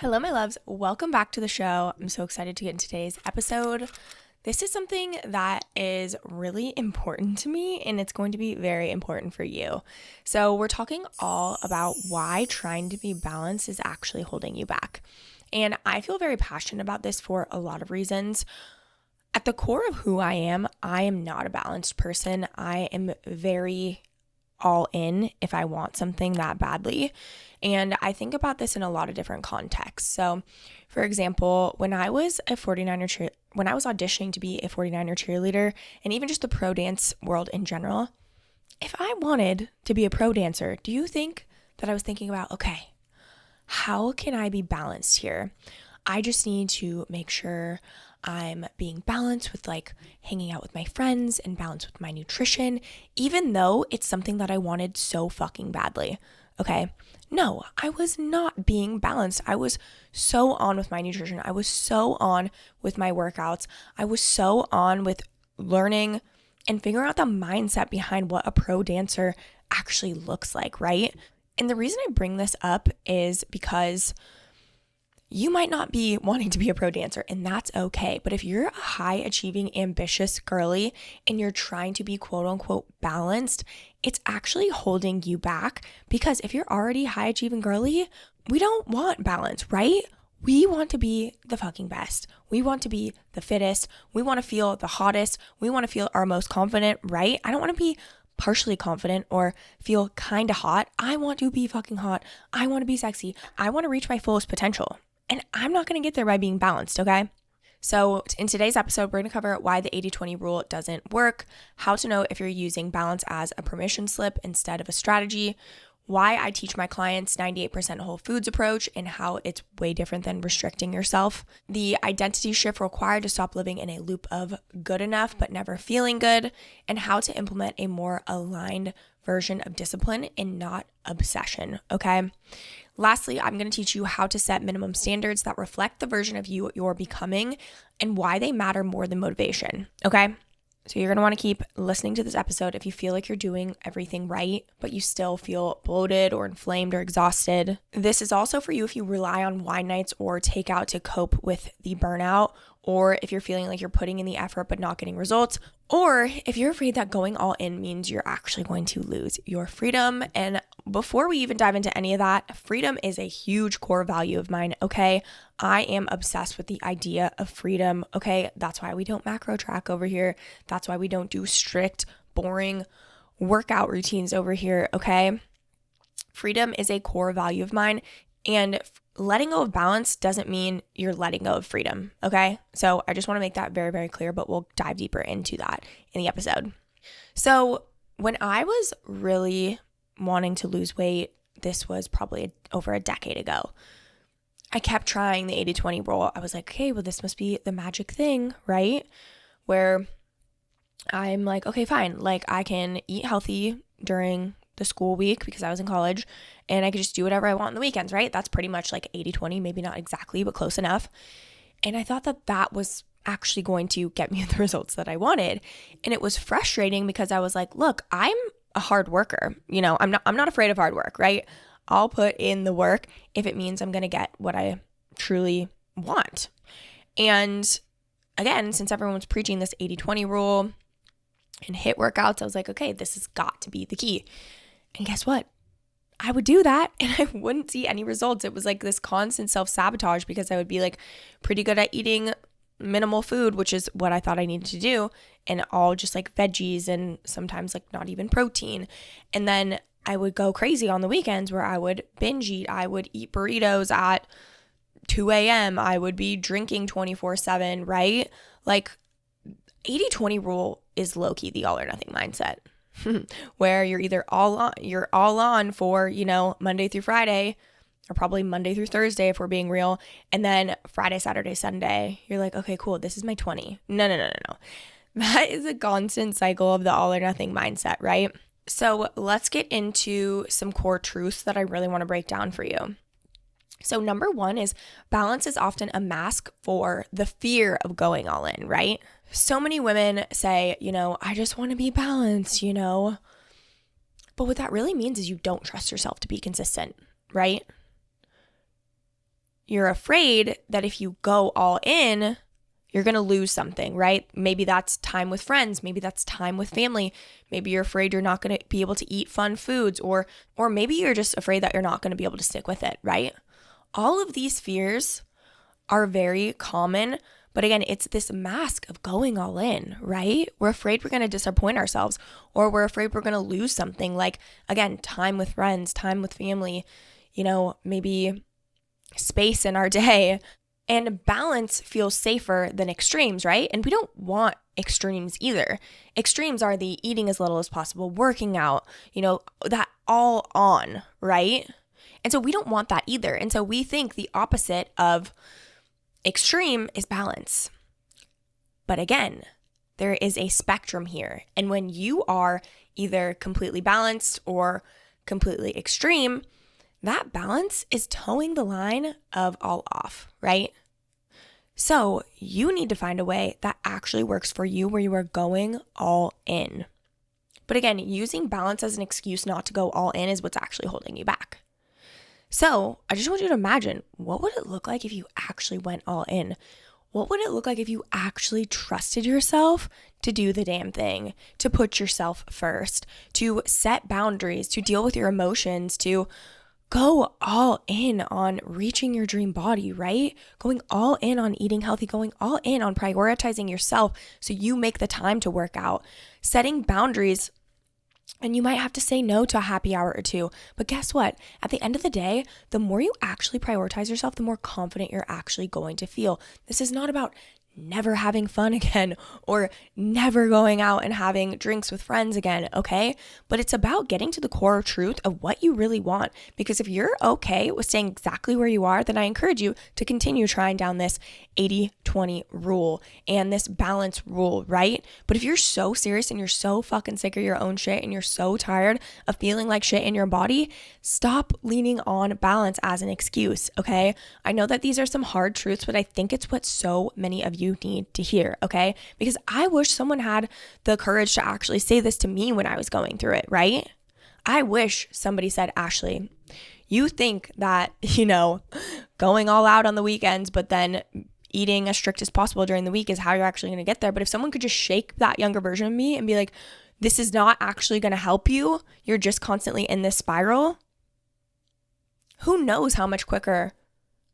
Hello, my loves. Welcome back to the show. I'm so excited to get into today's episode. This is something that is really important to me, and it's going to be very important for you. So we're talking all about why trying to be balanced is actually holding you back. And I feel very passionate about this for a lot of reasons. At the core of who I am not a balanced person. I am very all in if I want something that badly. And I think about this in a lot of different contexts. So, for example, when I was auditioning to be a 49er cheerleader, and even just the pro dance world in general, if I wanted to be a pro dancer, do you think that I was thinking about, okay, how can I be balanced here? I just need to make sure I'm being balanced with like hanging out with my friends and balanced with my nutrition, even though it's something that I wanted so fucking badly. Okay. No, I was not being balanced. I was so on with my nutrition. I was so on with my workouts. I was so on with learning and figuring out the mindset behind what a pro dancer actually looks like, right? And the reason I bring this up is because you might not be wanting to be a pro dancer, and that's okay. But if you're a high achieving, ambitious girly and you're trying to be quote unquote balanced, it's actually holding you back, because if you're already high achieving girly, we don't want balance, right? We want to be the fucking best. We want to be the fittest. We want to feel the hottest. We want to feel our most confident, right? I don't want to be partially confident or feel kind of hot. I want to be fucking hot. I want to be sexy. I want to reach my fullest potential. And I'm not going to get there by being balanced, okay? So in today's episode, we're going to cover why the 80-20 rule doesn't work, how to know if you're using balance as a permission slip instead of a strategy, why I teach my clients 98% whole foods approach and how it's way different than restricting yourself, the identity shift required to stop living in a loop of good enough but never feeling good, and how to implement a more aligned version of discipline and not obsession, okay? Lastly, I'm going to teach you how to set minimum standards that reflect the version of you you're becoming and why they matter more than motivation, okay? So you're going to want to keep listening to this episode if you feel like you're doing everything right, but you still feel bloated or inflamed or exhausted. This is also for you if you rely on wine nights or takeout to cope with the burnout, or if you're feeling like you're putting in the effort but not getting results, or if you're afraid that going all in means you're actually going to lose your freedom. And before we even dive into any of that, freedom is a huge core value of mine, okay? I am obsessed with the idea of freedom, okay? That's why we don't macro track over here. That's why we don't do strict, boring workout routines over here, okay? Freedom is a core value of mine, and letting go of balance doesn't mean you're letting go of freedom, okay? So I just want to make that very, very clear, but we'll dive deeper into that in the episode. So when I was really wanting to lose weight, this was probably over a decade ago, I kept trying the 80-20 rule. I was like, okay, well, this must be the magic thing, right? Where I'm like, okay, fine. Like, I can eat healthy during the school week because I was in college, and I could just do whatever I want on the weekends, right? That's pretty much like 80-20, maybe not exactly, but close enough. And I thought that that was actually going to get me the results that I wanted. And it was frustrating because I was like, look, I'm a hard worker. You know, I'm not afraid of hard work, right? I'll put in the work if it means I'm going to get what I truly want. And again, since everyone's preaching this 80-20 rule and HIIT workouts, I was like, okay, this has got to be the key. And guess what? I would do that and I wouldn't see any results. It was like this constant self-sabotage because I would be like pretty good at eating minimal food, which is what I thought I needed to do, and all just like veggies and sometimes like not even protein. And then I would go crazy on the weekends where I would binge eat. I would eat burritos at 2 a.m. I would be drinking 24/7, right? Like 80-20 rule is low-key the all or nothing mindset. Where you're either all on for, you know, Monday through Friday, or probably Monday through Thursday if we're being real, and then Friday, Saturday, Sunday, you're like, okay, cool, this is my 20. No. That is a constant cycle of the all or nothing mindset, right? So let's get into some core truths that I really want to break down for you. So number one is balance is often a mask for the fear of going all in, right? So many women say, you know, I just want to be balanced, you know, but what that really means is you don't trust yourself to be consistent, right? you're afraid that if you go all in, you're going to lose something, right? Maybe that's time with friends. Maybe that's time with family. Maybe you're afraid you're not going to be able to eat fun foods, or maybe you're just afraid that you're not going to be able to stick with it, right? All of these fears are very common, but again, it's this mask of going all in, right? We're afraid we're going to disappoint ourselves, or we're afraid we're going to lose something, like, again, time with friends, time with family, maybe space in our day. And balance feels safer than extremes, right? And we don't want extremes either. Extremes are the eating as little as possible, working out, that all on, right? And so we don't want that either. And so we think the opposite of extreme is balance. But again, there is a spectrum here. And when you are either completely balanced or completely extreme, that balance is towing the line of all off, right? So you need to find a way that actually works for you, where you are going all in. But again, using balance as an excuse not to go all in is what's actually holding you back. So I just want you to imagine, what would it look like if you actually went all in? What would it look like if you actually trusted yourself to do the damn thing, to put yourself first, to set boundaries, to deal with your emotions, to go all in on reaching your dream body, right? Going all in on eating healthy, going all in on prioritizing yourself so you make the time to work out, setting boundaries. And you might have to say no to a happy hour or two. But guess what? At the end of the day, the more you actually prioritize yourself, the more confident you're actually going to feel. This is not about never having fun again or never going out and having drinks with friends again, okay? But it's about getting to the core truth of what you really want. Because if you're okay with staying exactly where you are, then I encourage you to continue trying down this 80-20 rule and this balance rule, right? But if you're so serious and you're so fucking sick of your own shit and you're so tired of feeling like shit in your body, stop leaning on balance as an excuse, okay? I know that these are some hard truths, but I think it's what so many of you need to hear, okay? Because I wish someone had the courage to actually say this to me when I was going through it, right? I wish somebody said, Ashley, you think that, going all out on the weekends, but then eating as strict as possible during the week is how you're actually going to get there. But if someone could just shake that younger version of me and be like, this is not actually going to help you, you're just constantly in this spiral, who knows how much quicker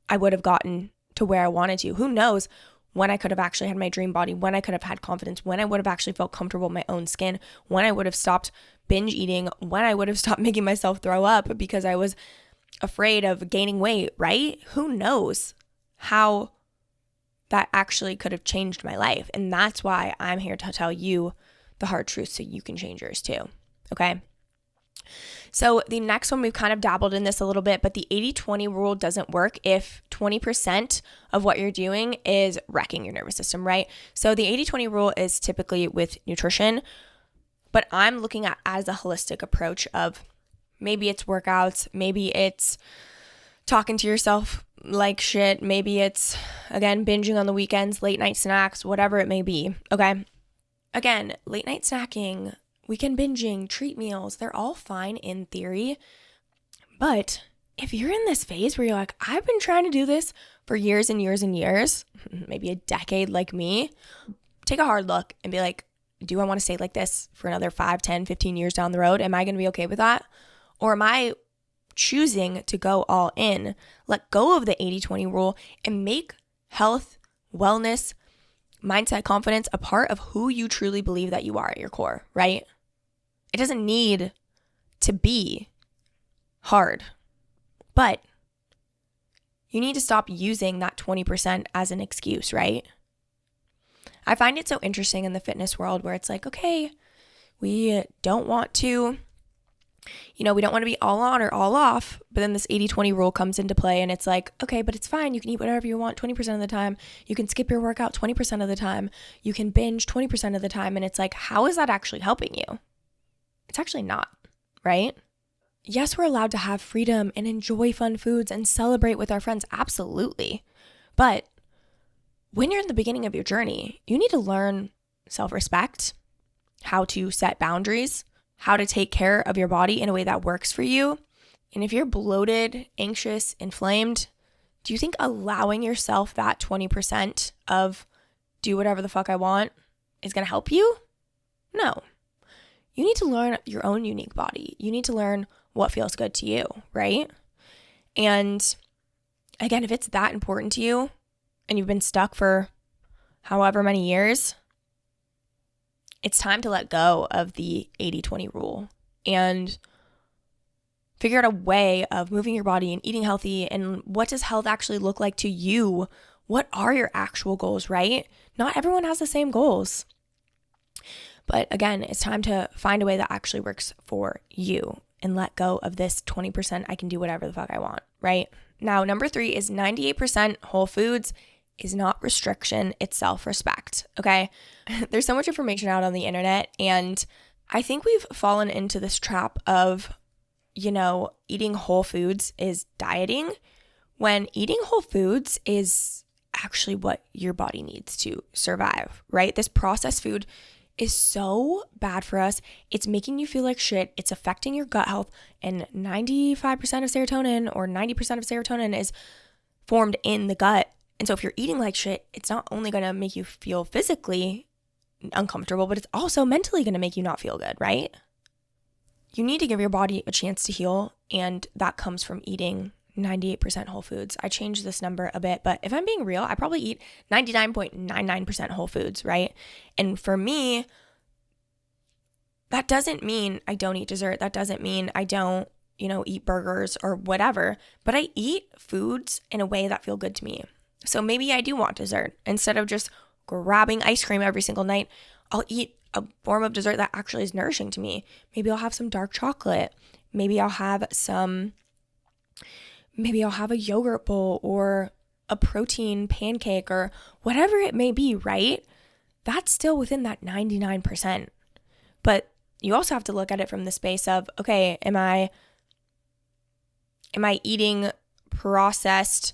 I would have gotten to where I wanted to. Who knows when I could have actually had my dream body, when I could have had confidence, when I would have actually felt comfortable in my own skin, when I would have stopped binge eating, when I would have stopped making myself throw up because I was afraid of gaining weight, right? Who knows how that actually could have changed my life. And that's why I'm here to tell you the hard truth so you can change yours too, okay? So the next one, we've kind of dabbled in this a little bit, but the 80-20 rule doesn't work if 20% of what you're doing is wrecking your nervous system, right? So the 80-20 rule is typically with nutrition, but I'm looking at as a holistic approach of maybe it's workouts, maybe it's talking to yourself like shit, maybe it's, again, binging on the weekends, late night snacks, whatever it may be, okay? Again, late night snacking, weekend binging, treat meals, they're all fine in theory. But if you're in this phase where you're like, I've been trying to do this for years and years and years, maybe a decade like me, take a hard look and be like, do I want to stay like this for another 5, 10, 15 years down the road? Am I going to be okay with that? Or am I choosing to go all in, let go of the 80-20 rule, and make health, wellness, mindset, confidence a part of who you truly believe that you are at your core, right? It doesn't need to be hard, but you need to stop using that 20% as an excuse, right? I find it so interesting in the fitness world where it's like, okay, we don't want to, we don't want to be all on or all off, but then this 80-20 rule comes into play and it's like, okay, but it's fine. You can eat whatever you want 20% of the time. You can skip your workout 20% of the time. You can binge 20% of the time. And it's like, how is that actually helping you? It's actually not, right? Yes, we're allowed to have freedom and enjoy fun foods and celebrate with our friends. Absolutely. But when you're in the beginning of your journey, you need to learn self-respect, how to set boundaries, how to take care of your body in a way that works for you. And if you're bloated, anxious, inflamed, Do you think allowing yourself that 20% of do whatever the fuck I want is going to help you? No. You need to learn your own unique body. You need to learn what feels good to you, right? And again, if it's that important to you and you've been stuck for however many years, it's time to let go of the 80-20 rule and figure out a way of moving your body and eating healthy. And what does health actually look like to you? What are your actual goals, right? Not everyone has the same goals. But again, it's time to find a way that actually works for you and let go of this 20% I can do whatever the fuck I want, right? Now, number 3 is 98% whole foods is not restriction, it's self-respect, okay? There's so much information out on the internet, and I think we've fallen into this trap of, eating whole foods is dieting, when eating whole foods is actually what your body needs to survive, right? This processed food is so bad for us. It's making you feel like shit. It's affecting your gut health, and 95% of serotonin or 90% of serotonin is formed in the gut. And so if you're eating like shit, it's not only going to make you feel physically uncomfortable, but it's also mentally going to make you not feel good, right? You need to give your body a chance to heal, and that comes from eating 98% whole foods. I changed this number a bit, but if I'm being real, I probably eat 99.99% whole foods, right? And for me, that doesn't mean I don't eat dessert. That doesn't mean I don't, eat burgers or whatever, but I eat foods in a way that feel good to me. So maybe I do want dessert. Instead of just grabbing ice cream every single night, I'll eat a form of dessert that actually is nourishing to me. Maybe I'll have some dark chocolate. Maybe I'll have a yogurt bowl or a protein pancake or whatever it may be, right? That's still within that 99%. But you also have to look at it from the space of, okay, am I eating processed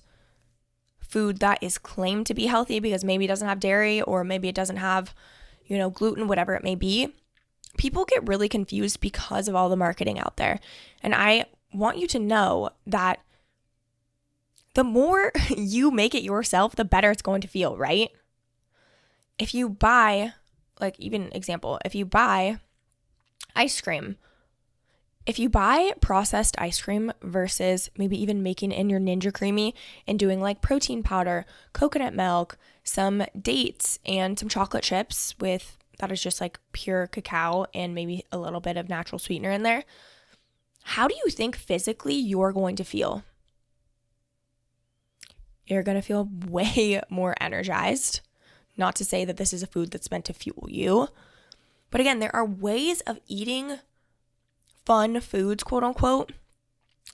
food that is claimed to be healthy because maybe it doesn't have dairy or maybe it doesn't have, gluten, whatever it may be? People get really confused because of all the marketing out there. And I want you to know that the more you make it yourself, the better it's going to feel, right? If you buy, if you buy ice cream, if you buy processed ice cream versus maybe even making in your Ninja Creamy and doing like protein powder, coconut milk, some dates, and some chocolate chips that is just like pure cacao and maybe a little bit of natural sweetener in there, how do you think physically you're going to feel? You're going to feel way more energized. Not to say that this is a food that's meant to fuel you. But again, there are ways of eating fun foods, quote unquote,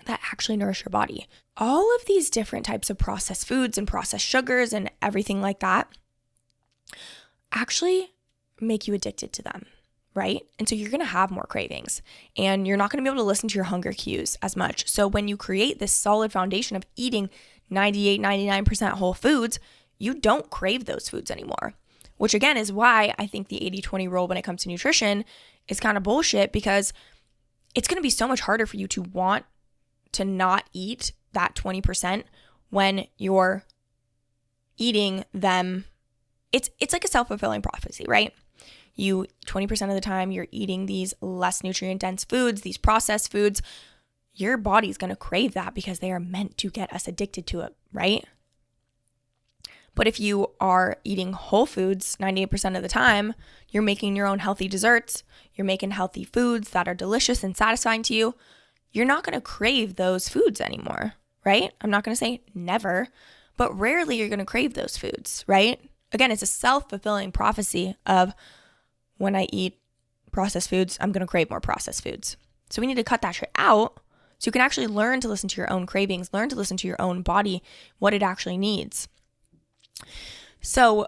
that actually nourish your body. All of these different types of processed foods and processed sugars and everything like that actually make you addicted to them, right? And so you're going to have more cravings and you're not going to be able to listen to your hunger cues as much. So when you create this solid foundation of eating 98, 99% whole foods, you don't crave those foods anymore, which again is why I think the 80-20 rule when it comes to nutrition is kind of bullshit, because it's going to be so much harder for you to want to not eat that 20% when you're eating them. It's like a self-fulfilling prophecy, right? 20% of the time you're eating these less nutrient dense foods, these processed foods, your body's going to crave that because they are meant to get us addicted to it, right? But if you are eating whole foods 98% of the time, you're making your own healthy desserts, you're making healthy foods that are delicious and satisfying to you, you're not going to crave those foods anymore, right? I'm not going to say never, but rarely you're going to crave those foods, right? Again, it's a self-fulfilling prophecy of when I eat processed foods, I'm going to crave more processed foods. So we need to cut that shit out so you can actually learn to listen to your own cravings, learn to listen to your own body, what it actually needs. So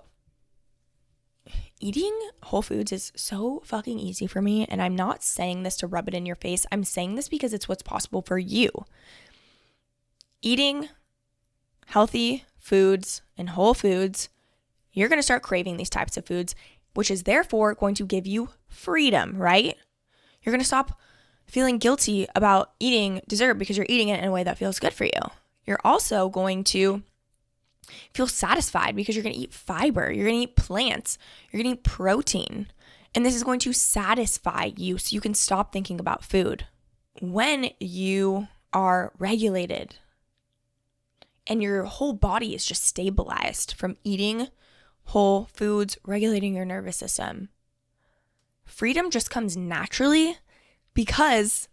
eating whole foods is so fucking easy for me, and I'm not saying this to rub it in your face. I'm saying this because it's what's possible for you. Eating healthy foods and whole foods, you're going to start craving these types of foods, which is therefore going to give you freedom, right? You're going to stop feeling guilty about eating dessert because you're eating it in a way that feels good for you. You're also going to feel satisfied because you're going to eat fiber, you're going to eat plants, you're going to eat protein. And this is going to satisfy you so you can stop thinking about food. When you are regulated and your whole body is just stabilized from eating whole foods, regulating your nervous system, freedom just comes naturally because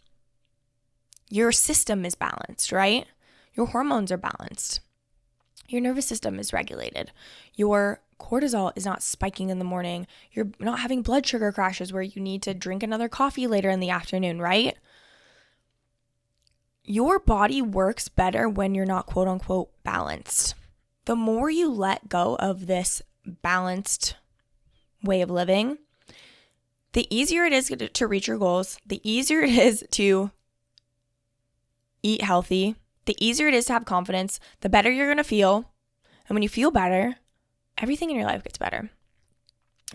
your system is balanced, right? Your hormones are balanced. Your nervous system is regulated. Your cortisol is not spiking in the morning. You're not having blood sugar crashes where you need to drink another coffee later in the afternoon, right? Your body works better when you're not quote unquote balanced. The more you let go of this balanced way of living, the easier it is to reach your goals, the easier it is to eat healthy, the easier it is to have confidence, the better you're going to feel. And when you feel better, everything in your life gets better,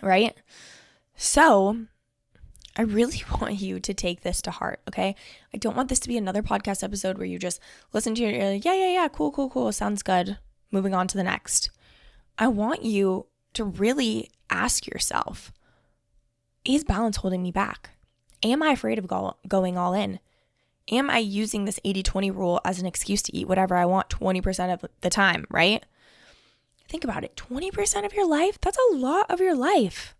right? So I really want you to take this to heart, okay? I don't want this to be another podcast episode where you just listen to it and you're like, yeah, cool, sounds good. Moving on to the next. I want you to really ask yourself, is balance holding me back? Am I afraid of going all in? Am I using this 80-20 rule as an excuse to eat whatever I want 20% of the time, right? Think about it. 20% of your life? That's a lot of your life.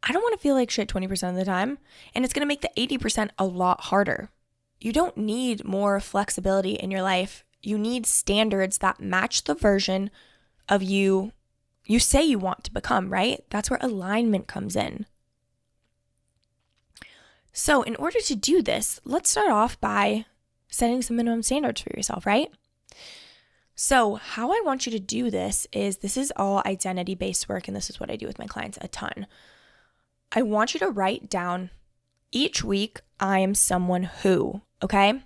I don't want to feel like shit 20% of the time, and it's going to make the 80% a lot harder. You don't need more flexibility in your life. You need standards that match the version of you say you want to become, right? That's where alignment comes in. So in order to do this, let's start off by setting some minimum standards for yourself, right? So how I want you to do this is all identity-based work, and this is what I do with my clients a ton. I want you to write down each week, I am someone who, okay?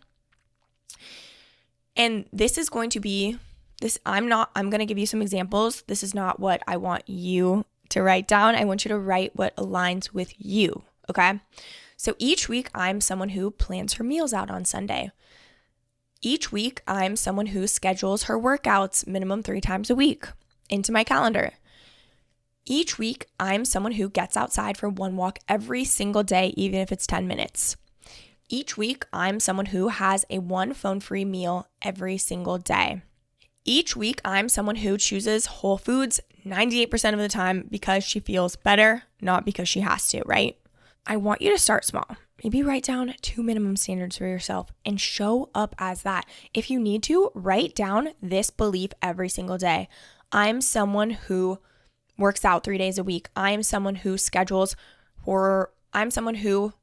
And this is going to be, I'm going to give you some examples. This is not what I want you to write down. I want you to write what aligns with you, okay? So each week, I'm someone who plans her meals out on Sunday. Each week, I'm someone who schedules her workouts minimum 3 times a week into my calendar. Each week, I'm someone who gets outside for one walk every single day, even if it's 10 minutes. Each week, I'm someone who has a 1 phone-free meal every single day. Each week, I'm someone who chooses whole foods 98% of the time because she feels better, not because she has to, right? I want you to start small. Maybe write down 2 minimum standards for yourself and show up as that. If you need to, write down this belief every single day. I'm someone who works out 3 days a week. I'm someone who I'm someone who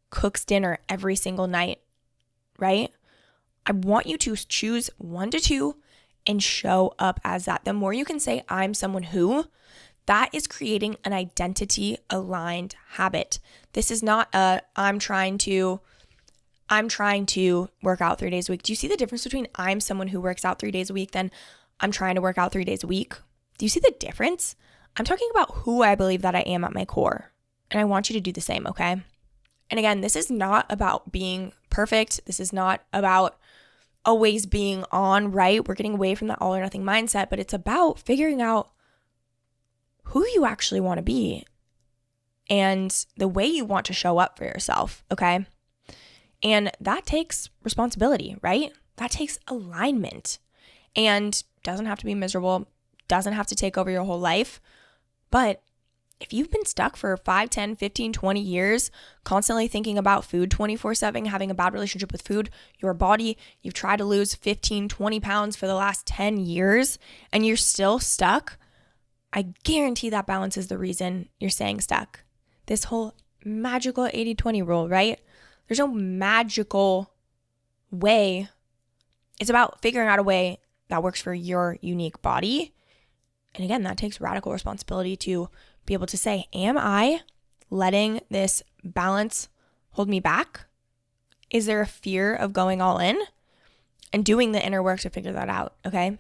cooks dinner every single night, right? I want you to choose 1 to 2 and show up as that. The more you can say, I'm someone who, that is creating an identity aligned habit. This is not I'm trying to work out 3 days a week. Do you see the difference between I'm someone who works out 3 days a week than I'm trying to work out 3 days a week? Do you see the difference? I'm talking about who I believe that I am at my core. And I want you to do the same, okay? And again, this is not about being perfect. This is not about always being on, right? We're getting away from that all or nothing mindset, but it's about figuring out who you actually want to be and the way you want to show up for yourself, okay? And that takes responsibility, right? That takes alignment and doesn't have to be miserable, doesn't have to take over your whole life. But if you've been stuck for 5, 10, 15, 20 years, constantly thinking about food 24/7, having a bad relationship with food, your body, you've tried to lose 15, 20 pounds for the last 10 years, and you're still stuck, I guarantee that balance is the reason you're staying stuck. This whole magical 80-20 rule, right? There's no magical way. It's about figuring out a way that works for your unique body. And again, that takes radical responsibility to be able to say, am I letting this balance hold me back? Is there a fear of going all in? And doing the inner work to figure that out, okay?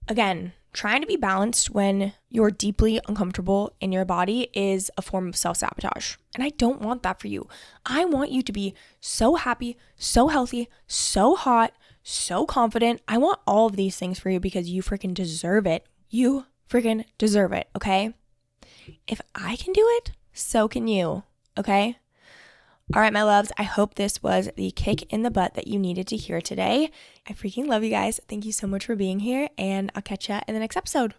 Again, trying to be balanced when you're deeply uncomfortable in your body is a form of self-sabotage. And I don't want that for you. I want you to be so happy, so healthy, so hot, so confident. I want all of these things for you because you freaking deserve it. You freaking deserve it, okay? If I can do it, so can you, okay? All right, my loves, I hope this was the kick in the butt that you needed to hear today. I freaking love you guys. Thank you so much for being here, and I'll catch you in the next episode.